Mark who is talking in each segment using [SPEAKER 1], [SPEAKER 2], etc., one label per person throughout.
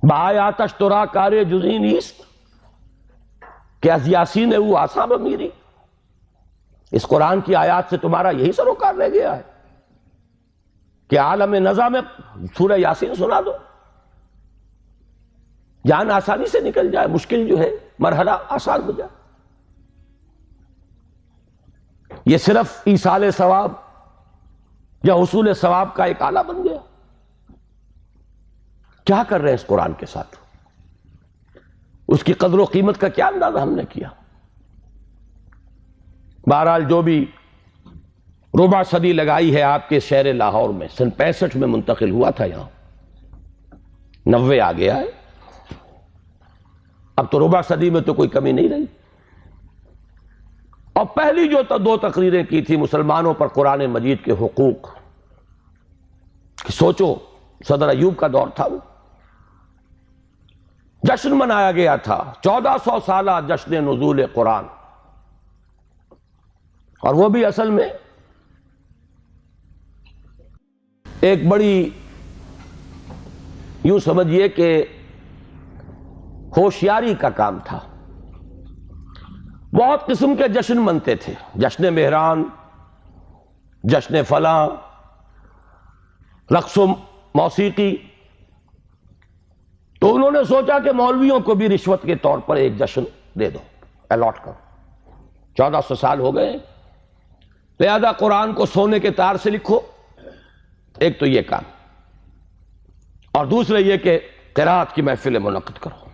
[SPEAKER 1] بآیاتش ترا کار جزئی نیست کہ از یاسین او آسا بمیری. اس قرآن کی آیات سے تمہارا یہی سروکار رہ گیا ہے کہ عالم نزا میں سورہ یاسین سنا دو، جان آسانی سے نکل جائے، مشکل جو ہے مرحلہ آسان ہو جائے. یہ صرف ایصال ثواب یا حصول ثواب کا ایک آلہ بن گیا. کیا کر رہے ہیں اس قرآن کے ساتھ؟ اس کی قدر و قیمت کا کیا اندازہ ہم نے کیا؟ بہرحال جو بھی ربع صدی لگائی ہے آپ کے شہر لاہور میں، سن 65 میں منتقل ہوا تھا، یہاں 90 آ گیا ہے. اب تو ربع صدی میں تو کوئی کمی نہیں رہی. اور پہلی جو 2 تقریریں کی تھی مسلمانوں پر قرآن مجید کے حقوق، کہ سوچو صدر ایوب کا دور تھا، وہ جشن منایا گیا تھا، 1400 سالہ جشن نزول قرآن. اور وہ بھی اصل میں ایک بڑی یوں سمجھیے کہ ہوشیاری کا کام تھا. بہت قسم کے جشن منتے تھے، جشن مہران، جشن فلاں، رقص و موسیقی. تو انہوں نے سوچا کہ مولویوں کو بھی رشوت کے طور پر ایک جشن دے دو، الاٹ کرو. 1400 سال ہو گئے، لہذا قرآن کو سونے کے تار سے لکھو. ایک تو یہ کام، اور دوسرے یہ کہ قرات کی محفل منعقد کرو.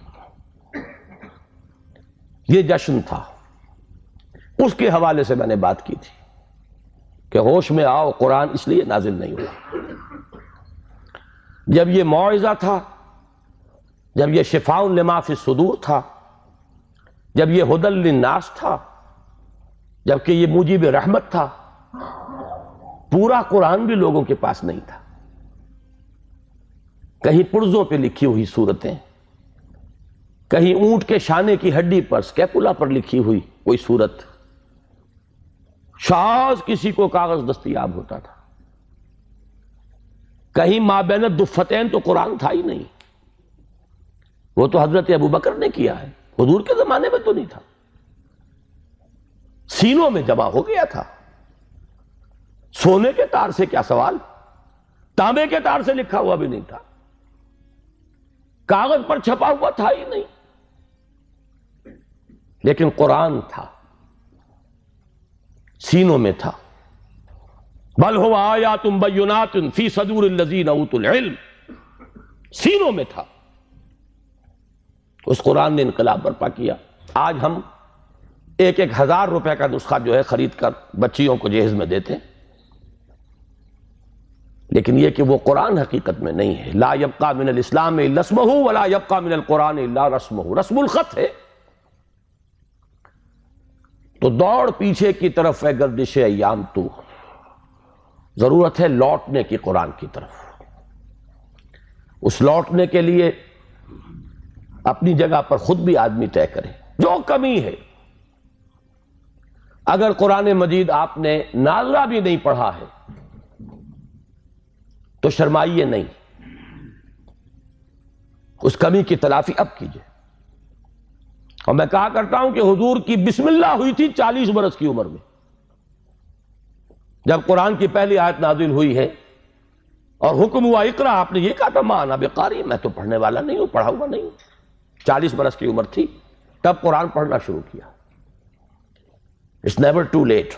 [SPEAKER 1] یہ جشن تھا. اس کے حوالے سے میں نے بات کی تھی کہ ہوش میں آؤ، قرآن اس لیے نازل نہیں ہوا. جب یہ موعظہ تھا، جب یہ شفاء لما فی الصدور تھا، جب یہ ھدی للناس تھا، جبکہ یہ موجب رحمت تھا، پورا قرآن بھی لوگوں کے پاس نہیں تھا. کہیں پرزوں پہ لکھی ہوئی صورتیں، کہیں اونٹ کے شانے کی ہڈی پر، سکیپولا پر لکھی ہوئی کوئی صورت. شاذ کسی کو کاغذ دستیاب ہوتا تھا. کہیں مابین الدفتین تو قرآن تھا ہی نہیں. وہ تو حضرت ابوبکر نے کیا ہے، حضور کے زمانے میں تو نہیں تھا. سینوں میں جمع ہو گیا تھا. سونے کے تار سے کیا سوال، تانبے کے تار سے لکھا ہوا بھی نہیں تھا، کاغذ پر چھپا ہوا تھا ہی نہیں. لیکن قرآن تھا، سینوں میں تھا. بل هو آیات بینات فی صدور الذین اوتوا العلم، سینوں میں تھا. اس قرآن نے انقلاب برپا کیا. آج ہم 1,000 روپے کا نسخہ جو ہے خرید کر بچیوں کو جہیز میں دیتے ہیں، لیکن یہ کہ وہ قرآن حقیقت میں نہیں ہے. لا یبقى من الاسلام الا اسمہ ولا یبقى من القرآن الا رسمہ. رسم الخط ہے. تو دوڑ پیچھے کی طرف ہے گردش ایام تو، ضرورت ہے لوٹنے کی قرآن کی طرف. اس لوٹنے کے لیے اپنی جگہ پر خود بھی آدمی طے کرے جو کمی ہے. اگر قرآن مجید آپ نے ناظرہ بھی نہیں پڑھا ہے تو شرمائیے نہیں، اس کمی کی تلافی اب کیجئے. اور میں کہا کرتا ہوں کہ حضور کی بسم اللہ ہوئی تھی 40 برس کی عمر میں، جب قرآن کی پہلی آیت نازل ہوئی ہے اور حکم ہوا اقرا. آپ نے یہ کہا تھا ما انا بقاری، میں تو پڑھنے والا نہیں ہوں، پڑھا ہوا نہیں ہوں. 40 برس کی عمر تھی تب قرآن پڑھنا شروع کیا. It's never too late.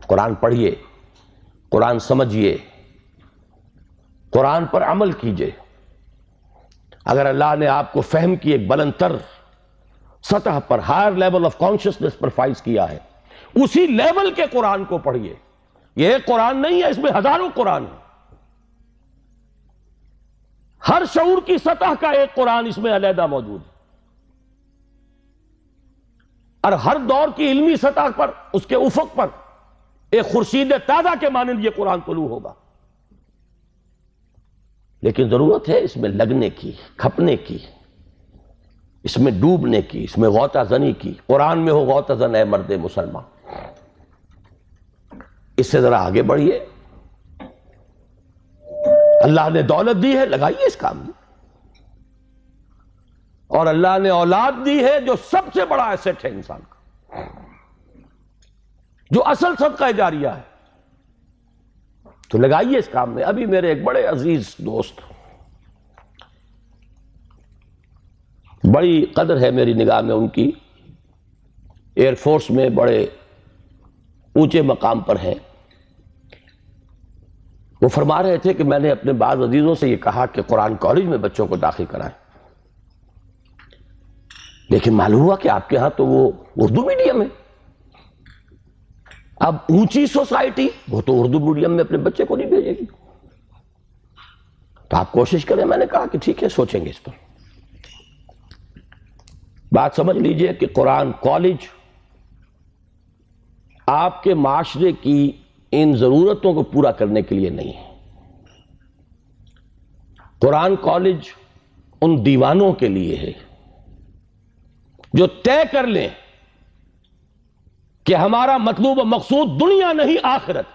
[SPEAKER 1] قرآن پڑھیے، قرآن سمجھیے، قرآن پر عمل کیجئے. اگر اللہ نے آپ کو فہم کی ایک بلند تر سطح پر، ہائر لیول آف کانشسنس پر فائز کیا ہے، اسی لیول کے قرآن کو پڑھیے. یہ ایک قرآن نہیں ہے، اس میں ہزاروں قرآن ہیں. ہر شعور کی سطح کا ایک قرآن اس میں علیحدہ موجود ہے، اور ہر دور کی علمی سطح پر، اس کے افق پر ایک خورشید تازہ کے مانند یہ قرآن طلوع ہوگا. لیکن ضرورت ہے اس میں لگنے کی، کھپنے کی، اس میں ڈوبنے کی، اس میں غوطہ زنی کی. قرآن میں ہو غوطہ زن اے مرد مسلمان. اس سے ذرا آگے بڑھیے. اللہ نے دولت دی ہے، لگائیے اس کام میں. اور اللہ نے اولاد دی ہے جو سب سے بڑا ایسٹ ہے انسان کا، جو اصل صدقہ جاریہ ہے، تو لگائیے اس کام میں۔ ابھی میرے ایک بڑے عزیز دوست، بڑی قدر ہے میری نگاہ میں ان کی، ایئر فورس میں بڑے اونچے مقام پر ہیں، وہ فرما رہے تھے کہ میں نے اپنے بعض عزیزوں سے یہ کہا کہ قرآن کالج میں بچوں کو داخل کرائیں، لیکن معلوم ہوا کہ آپ کے ہاں تو وہ اردو میڈیم ہے۔ اب اونچی سوسائٹی وہ تو اردو میڈیم میں اپنے بچے کو نہیں بھیجے گی، تو آپ کوشش کریں۔ میں نے کہا کہ ٹھیک ہے، سوچیں گے اس پر۔ بات سمجھ لیجئے کہ قرآن کالج آپ کے معاشرے کی ان ضرورتوں کو پورا کرنے کے لیے نہیں ہے۔ قرآن کالج ان دیوانوں کے لیے ہے جو طے کر لیں کہ ہمارا مطلوب و مقصود دنیا نہیں آخرت،